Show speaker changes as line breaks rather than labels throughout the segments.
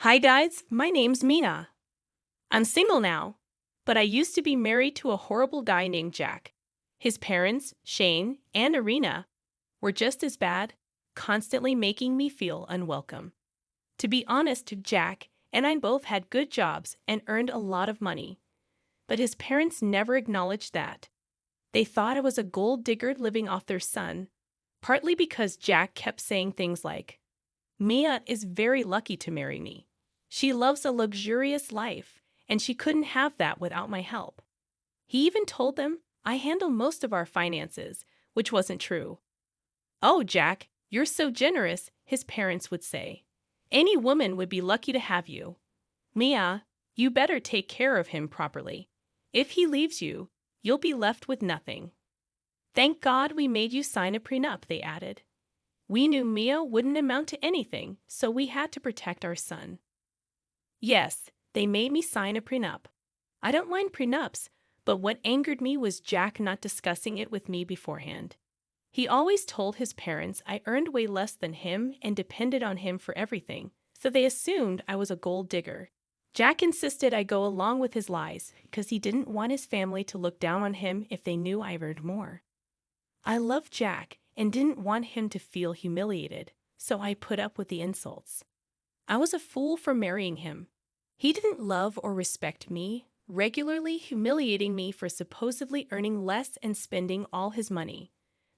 Hi guys, my name's Mina. I'm single now, but I used to be married to a horrible guy named Jack. His parents, Shane and Irina, were just as bad, constantly making me feel unwelcome. To be honest, Jack and I both had good jobs and earned a lot of money, but his parents never acknowledged that. They thought I was a gold digger living off their son, partly because Jack kept saying things like, Mia is very lucky to marry me. She loves a luxurious life, and she couldn't have that without my help. He even told them I handle most of our finances, which wasn't true. Oh, Jack, you're so generous, his parents would say. Any woman would be lucky to have you. Mia, you better take care of him properly. If he leaves you, you'll be left with nothing. Thank God we made you sign a prenup, they added. We knew Mia wouldn't amount to anything, so we had to protect our son. Yes, they made me sign a prenup. I don't mind prenups, but what angered me was Jack not discussing it with me beforehand. He always told his parents I earned way less than him and depended on him for everything, so they assumed I was a gold digger. Jack insisted I go along with his lies because he didn't want his family to look down on him if they knew I earned more. I loved Jack and didn't want him to feel humiliated, so I put up with the insults. I was a fool for marrying him. He didn't love or respect me, regularly humiliating me for supposedly earning less and spending all his money.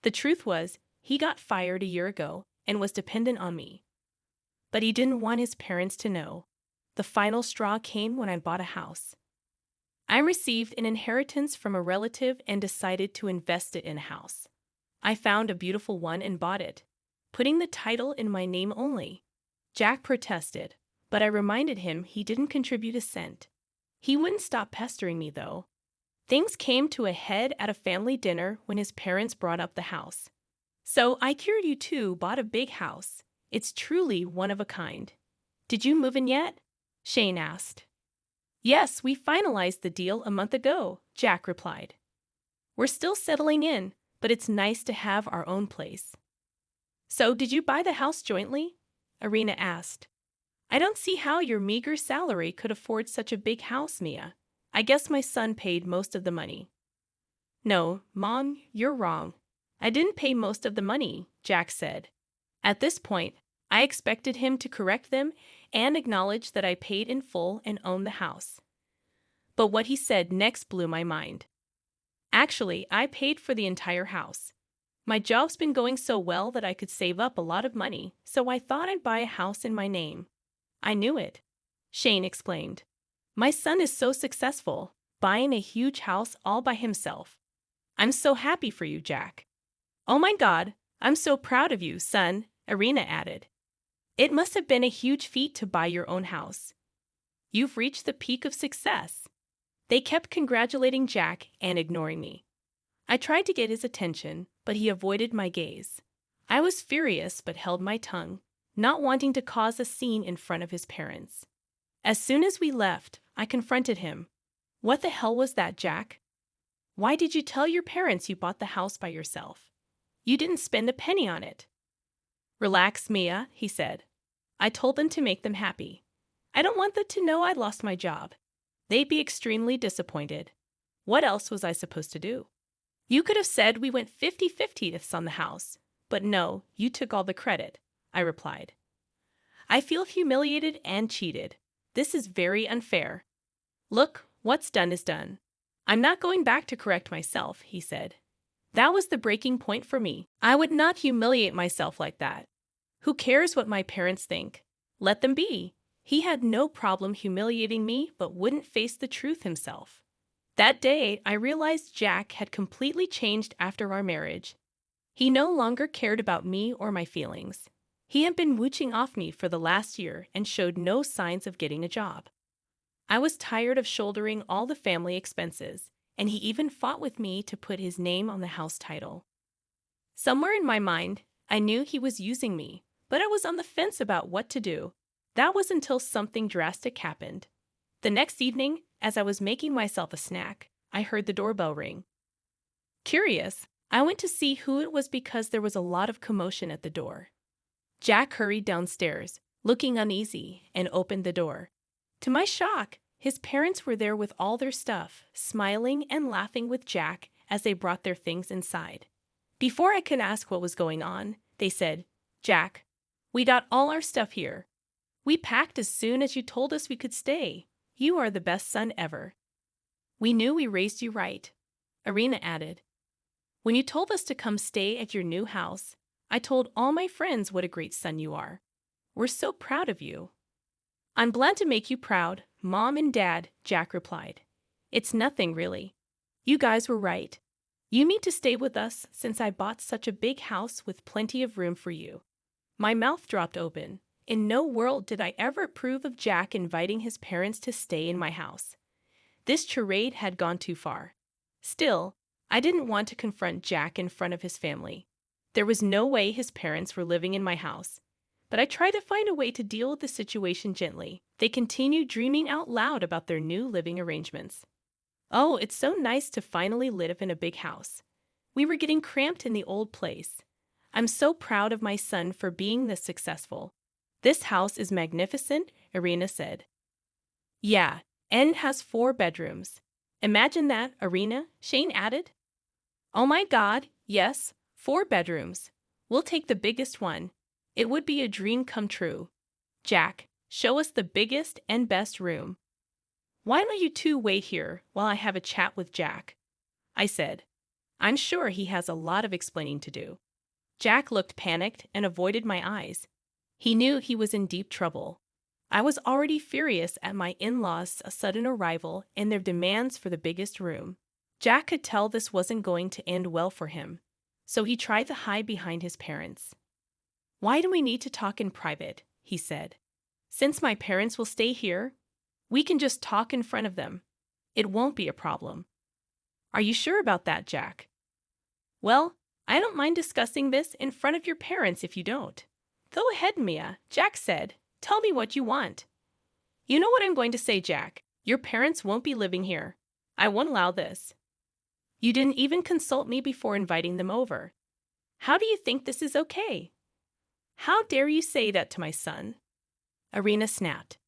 The truth was, he got fired a year ago and was dependent on me. But he didn't want his parents to know. The final straw came when I bought a house. I received an inheritance from a relative and decided to invest it in a house. I found a beautiful one and bought it, putting the title in my name only. Jack protested, but I reminded him he didn't contribute a cent. He wouldn't stop pestering me, though. Things came to a head at a family dinner when his parents brought up the house. So I cured you too, bought a big house. It's truly one of a kind. Did you move in yet? Shane asked. Yes, we finalized the deal a month ago, Jack replied. We're still settling in, but it's nice to have our own place. So did you buy the house jointly? Irina asked. I don't see how your meager salary could afford such a big house, Mia. I guess my son paid most of the money. No, Mom, you're wrong. I didn't pay most of the money, Jack said. At this point, I expected him to correct them and acknowledge that I paid in full and owned the house. But what he said next blew my mind. Actually, I paid for the entire house. My job's been going so well that I could save up a lot of money, so I thought I'd buy a house in my name. I knew it, Shane explained. My son is so successful, buying a huge house all by himself. I'm so happy for you, Jack. Oh my God, I'm so proud of you, son, Irina added. It must have been a huge feat to buy your own house. You've reached the peak of success. They kept congratulating Jack and ignoring me. I tried to get his attention, but he avoided my gaze. I was furious but held my tongue, not wanting to cause a scene in front of his parents. As soon as we left, I confronted him. What the hell was that, Jack? Why did you tell your parents you bought the house by yourself? You didn't spend a penny on it. Relax, Mia, he said. I told them to make them happy. I don't want them to know I lost my job. They'd be extremely disappointed. What else was I supposed to do? You could have said we went 50-50 on the house, but no, you took all the credit, I replied. I feel humiliated and cheated. This is very unfair. Look, what's done is done. I'm not going back to correct myself, he said. That was the breaking point for me. I would not humiliate myself like that. Who cares what my parents think? Let them be. He had no problem humiliating me, but wouldn't face the truth himself. That day, I realized Jack had completely changed after our marriage. He no longer cared about me or my feelings. He had been mooching off me for the last year and showed no signs of getting a job. I was tired of shouldering all the family expenses, and he even fought with me to put his name on the house title. Somewhere in my mind, I knew he was using me, but I was on the fence about what to do. That was until something drastic happened. The next evening, as I was making myself a snack, I heard the doorbell ring. Curious, I went to see who it was because there was a lot of commotion at the door. Jack hurried downstairs, looking uneasy, and opened the door. To my shock, his parents were there with all their stuff, smiling and laughing with Jack as they brought their things inside. Before I could ask what was going on, they said, "Jack, we got all our stuff here. We packed as soon as you told us we could stay. You are the best son ever." "We knew we raised you right," Irina added. "When you told us to come stay at your new house, I told all my friends what a great son you are. We're so proud of you." "I'm glad to make you proud, Mom and Dad," Jack replied. "It's nothing, really. You guys were right. You need to stay with us since I bought such a big house with plenty of room for you." My mouth dropped open. In no world did I ever approve of Jack inviting his parents to stay in my house. This charade had gone too far. Still, I didn't want to confront Jack in front of his family. There was no way his parents were living in my house. But I tried to find a way to deal with the situation gently. They continued dreaming out loud about their new living arrangements. "Oh, it's so nice to finally live in a big house. We were getting cramped in the old place. I'm so proud of my son for being this successful. This house is magnificent," Irina said. "Yeah, and has 4 bedrooms. Imagine that, Irina," Shane added. "Oh my God, yes, 4 bedrooms. We'll take the biggest one. It would be a dream come true. Jack, show us the biggest and best room." "Why don't you two wait here while I have a chat with Jack?" I said. "I'm sure he has a lot of explaining to do." Jack looked panicked and avoided my eyes. He knew he was in deep trouble. I was already furious at my in-laws' sudden arrival and their demands for the biggest room. Jack could tell this wasn't going to end well for him, so he tried to hide behind his parents. "Why do we need to talk in private?" he said. "Since my parents will stay here, we can just talk in front of them. It won't be a problem." "Are you sure about that, Jack?" "Well, I don't mind discussing this in front of your parents if you don't." "Go ahead, Mia," Jack said. "Tell me what you want." "You know what I'm going to say, Jack. Your parents won't be living here. I won't allow this. You didn't even consult me before inviting them over. How do you think this is okay?" "How dare you say that to my son?" Irina snapped.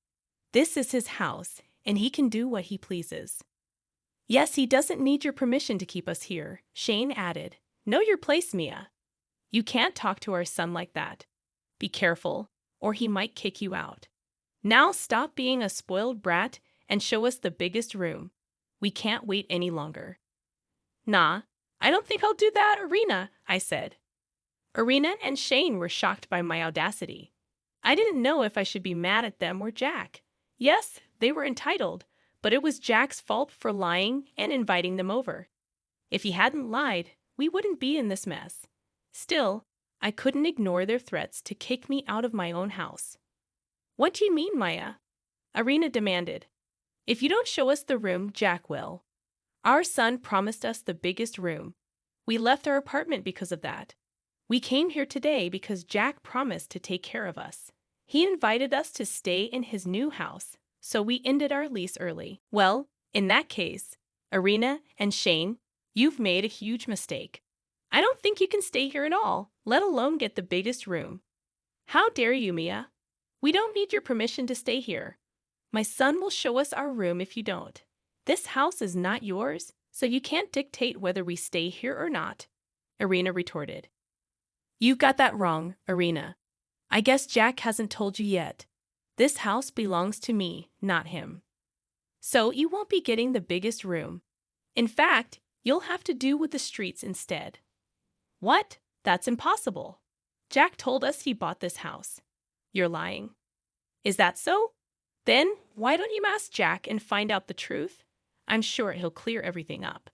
"This is his house, and he can do what he pleases." "Yes, he doesn't need your permission to keep us here," Shane added. "Know your place, Mia. You can't talk to our son like that. Be careful, or he might kick you out. Now stop being a spoiled brat and show us the biggest room. We can't wait any longer." "Nah, I don't think I'll do that, Irina," I said. Irina and Shane were shocked by my audacity. I didn't know if I should be mad at them or Jack. Yes, they were entitled, but it was Jack's fault for lying and inviting them over. If he hadn't lied, we wouldn't be in this mess. Still, I couldn't ignore their threats to kick me out of my own house. "What do you mean, Maya?" Irina demanded. "If you don't show us the room, Jack will. Our son promised us the biggest room. We left our apartment because of that. We came here today because Jack promised to take care of us. He invited us to stay in his new house, so we ended our lease early." "Well, in that case, Irina and Shane, you've made a huge mistake. I don't think you can stay here at all, let alone get the biggest room." "How dare you, Mia? We don't need your permission to stay here. My son will show us our room if you don't. This house is not yours, so you can't dictate whether we stay here or not," Irina retorted. "You've got that wrong, Irina. I guess Jack hasn't told you yet. This house belongs to me, not him. So you won't be getting the biggest room. In fact, you'll have to do with the streets instead." "What? That's impossible. Jack told us he bought this house." "You're lying." "Is that so? Then why don't you ask Jack and find out the truth? I'm sure he'll clear everything up."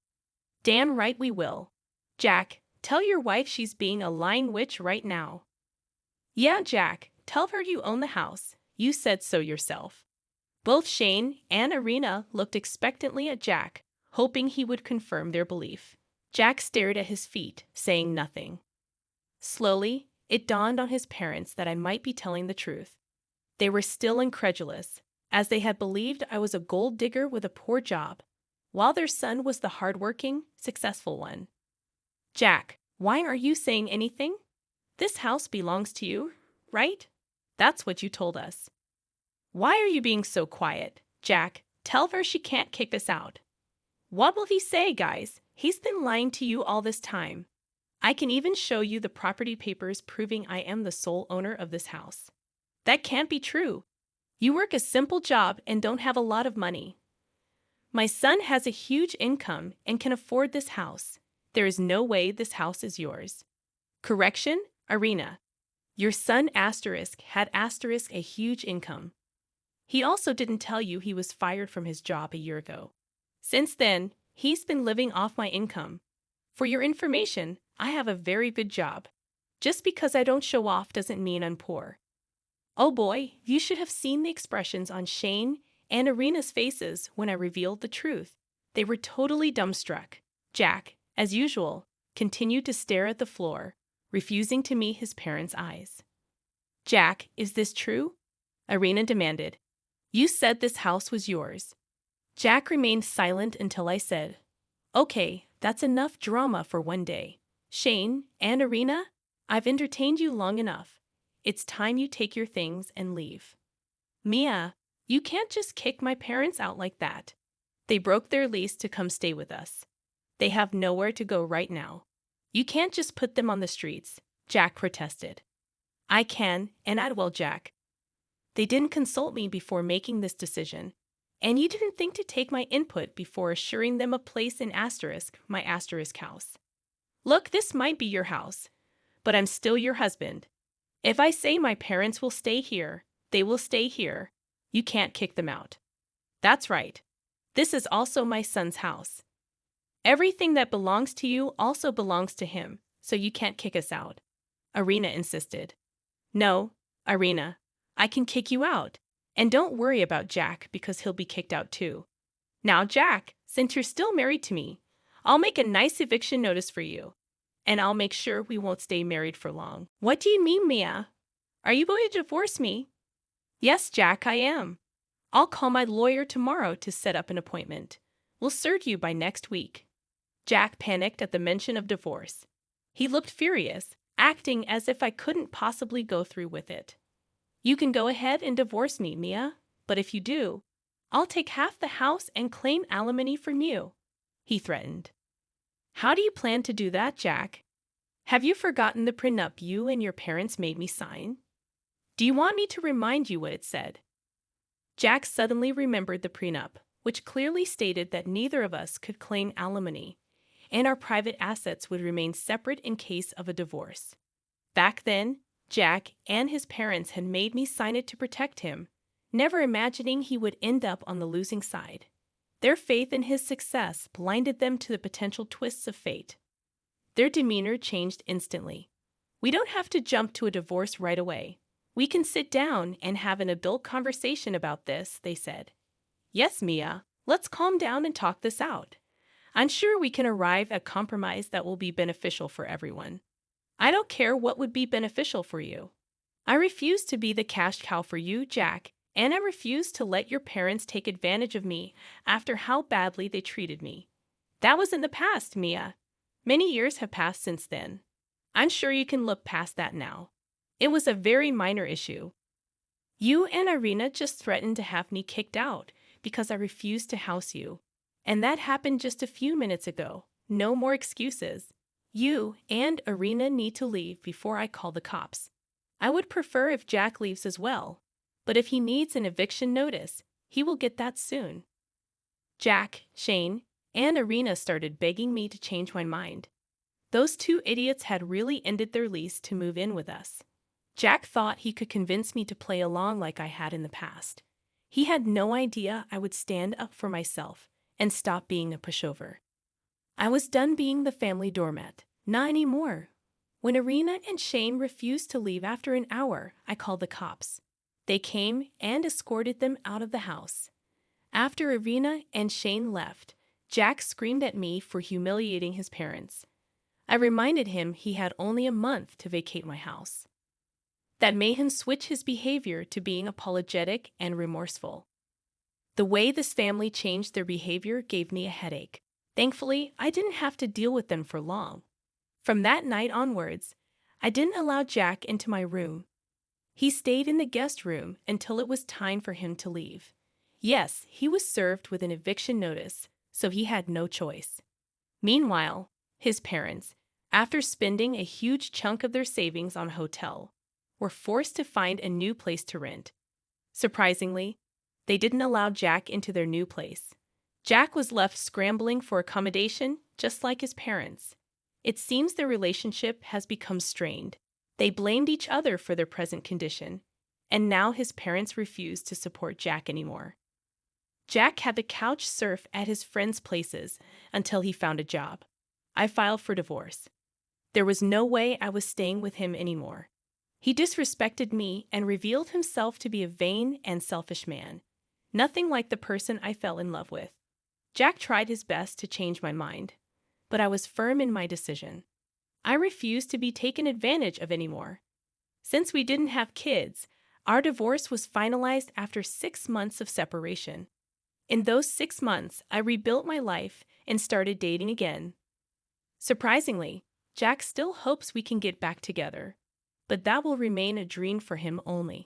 "Damn right we will. Jack, tell your wife she's being a lying witch right now." "Yeah, Jack, tell her you own the house. You said so yourself." Both Shane and Irina looked expectantly at Jack, hoping he would confirm their belief. Jack stared at his feet, saying nothing. Slowly, it dawned on his parents that I might be telling the truth. They were still incredulous, as they had believed I was a gold digger with a poor job, while their son was the hardworking, successful one. "Jack, why aren't you saying anything? This house belongs to you, right?" That's what you told us. Why are you being so quiet? Jack, tell her she can't kick us out. What will he say, guys? He's been lying to you all this time. I can even show you the property papers proving I am the sole owner of this house. That can't be true. You work a simple job and don't have a lot of money. My son has a huge income and can afford this house. There is no way this house is yours. Correction, Irina. Your son had a huge income. He also didn't tell you he was fired from his job a year ago. Since then, he's been living off my income. For your information, I have a very good job. Just because I don't show off doesn't mean I'm poor. Oh boy, you should have seen the expressions on Shane and Irina's faces when I revealed the truth. They were totally dumbstruck. Jack, as usual, continued to stare at the floor, refusing to meet his parents' eyes. Jack, is this true? Irina demanded. You said this house was yours. Jack remained silent until I said, Okay, that's enough drama for one day. Shane and Irina, I've entertained you long enough. It's time you take your things and leave. Mia, you can't just kick my parents out like that. They broke their lease to come stay with us. They have nowhere to go right now. You can't just put them on the streets, Jack protested. I can, and I'd well, Jack. They didn't consult me before making this decision, and you didn't think to take my input before assuring them a place in my asterisk house. Look, this might be your house, but I'm still your husband. If I say my parents will stay here, they will stay here. You can't kick them out. That's right. This is also my son's house. Everything that belongs to you also belongs to him, so you can't kick us out. Irina insisted. No, Irina, I can kick you out. And don't worry about Jack because he'll be kicked out too. Now, Jack, since you're still married to me, I'll make a nice eviction notice for you. And I'll make sure we won't stay married for long. What do you mean, Mia? Are you going to divorce me? Yes, Jack, I am. I'll call my lawyer tomorrow to set up an appointment. We'll serve you by next week. Jack panicked at the mention of divorce. He looked furious, acting as if I couldn't possibly go through with it. You can go ahead and divorce me, Mia, but if you do, I'll take half the house and claim alimony from you, he threatened. How do you plan to do that, Jack? Have you forgotten the prenup you and your parents made me sign? Do you want me to remind you what it said? Jack suddenly remembered the prenup, which clearly stated that neither of us could claim alimony, and our private assets would remain separate in case of a divorce. Back then, Jack and his parents had made me sign it to protect him, never imagining he would end up on the losing side. Their faith in his success blinded them to the potential twists of fate. Their demeanor changed instantly. We don't have to jump to a divorce right away. We can sit down and have an adult conversation about this, they said. Yes, Mia, let's calm down and talk this out. I'm sure we can arrive at a compromise that will be beneficial for everyone. I don't care what would be beneficial for you. I refuse to be the cash cow for you, Jack, and I refuse to let your parents take advantage of me after how badly they treated me. That was in the past, Mia. Many years have passed since then. I'm sure you can look past that now. It was a very minor issue. You and Irina just threatened to have me kicked out because I refused to house you. And that happened just a few minutes ago. No more excuses. You and Irina need to leave before I call the cops. I would prefer if Jack leaves as well, but if he needs an eviction notice, he will get that soon. Jack, Shane, and Irina started begging me to change my mind. Those two idiots had really ended their lease to move in with us. Jack thought he could convince me to play along like I had in the past. He had no idea I would stand up for myself and stop being a pushover. I was done being the family doormat. Not anymore. When Irina and Shane refused to leave after an hour, I called the cops. They came and escorted them out of the house. After Irina and Shane left, Jack screamed at me for humiliating his parents. I reminded him he had only a month to vacate my house. That made him switch his behavior to being apologetic and remorseful. The way this family changed their behavior gave me a headache. Thankfully, I didn't have to deal with them for long. From that night onwards, I didn't allow Jack into my room. He stayed in the guest room until it was time for him to leave. Yes, he was served with an eviction notice, so he had no choice. Meanwhile, his parents, after spending a huge chunk of their savings on a hotel, were forced to find a new place to rent. Surprisingly, they didn't allow Jack into their new place. Jack was left scrambling for accommodation, just like his parents. It seems their relationship has become strained. They blamed each other for their present condition, and now his parents refuse to support Jack anymore. Jack had to couch surf at his friends' places until he found a job. I filed for divorce. There was no way I was staying with him anymore. He disrespected me and revealed himself to be a vain and selfish man, nothing like the person I fell in love with. Jack tried his best to change my mind, but I was firm in my decision. I refused to be taken advantage of anymore. Since we didn't have kids, our divorce was finalized after 6 months of separation. In those 6 months, I rebuilt my life and started dating again. Surprisingly, Jack still hopes we can get back together, but that will remain a dream for him only.